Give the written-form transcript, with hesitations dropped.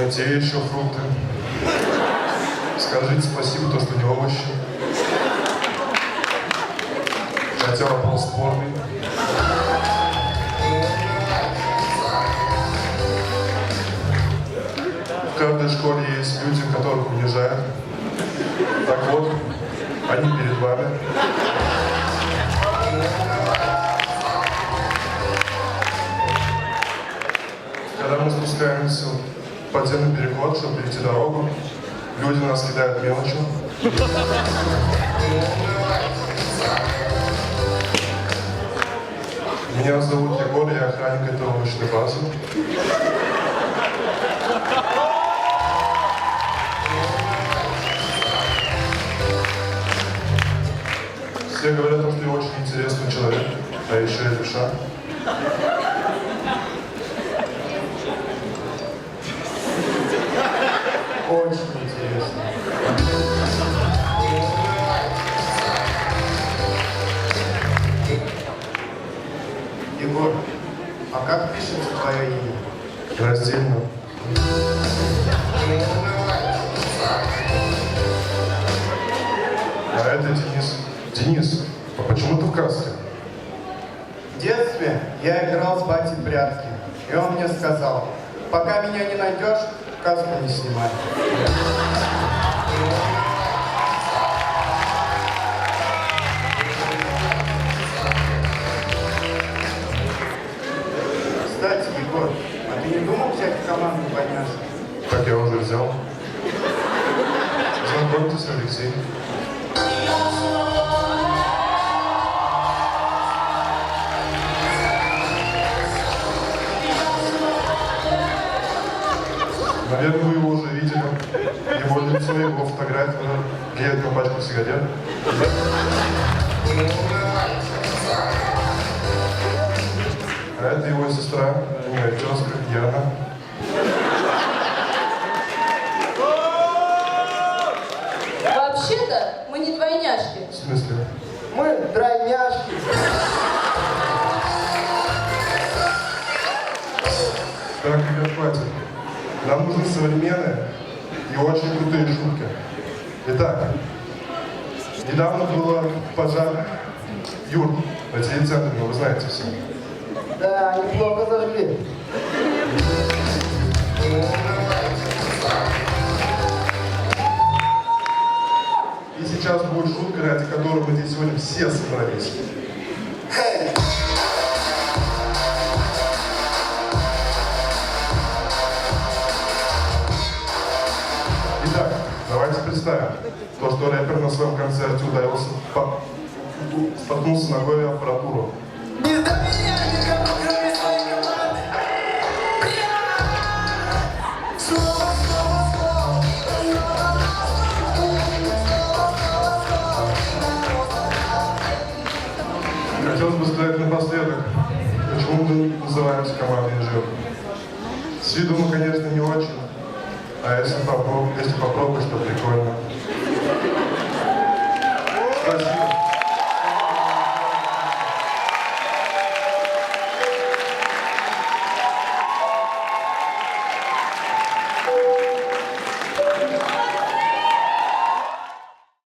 Но те еще фрукты. Скажите спасибо, то, что не овощи. Хотя вопрос спорный. В каждой школе есть люди, которых унижают. Так вот, они перед вами. Когда мы спускаемся в подземный переход, чтобы перейти дорогу, люди нас кидают мелочью. Меня зовут Егор, я охранник этой овощной базы. Все говорят, что я очень интересный человек, а еще и душа. Очень интересно. Егор, а как пишется твое имя? Раздельно. А это Денис. Денис, а почему ты в каске? В детстве я играл с батей в прятки, и он мне сказал, пока меня не найдешь, каску не снимай. Кстати, Егор, а ты не думал взять в команду двойняшек? Так я уже взял. Знакомьтесь, Алексей. Наверное, вы его уже видели. Его лицо, его фотография, клеят на пачку сигарет. А это его сестра, тезка Яна. Вообще-то мы не двойняшки. В смысле? Мы тройняшки. Так, ребят, хватит. Нам нужны современные и очень крутые шутки. Итак, недавно был пожар Юр на телецентре, вы знаете все. Да, неплохо зажгли. И сейчас будет шутка, ради которой мы здесь сегодня все собрались. Итак, давайте представим то, что рэпер на своем концерте ударился, споткнулся ногой в аппаратуру. Хотелось бы сказать напоследок, почему мы называемся командой инжир. С виду мы, конечно, не очень, а если попробовать, то прикольно. Спасибо.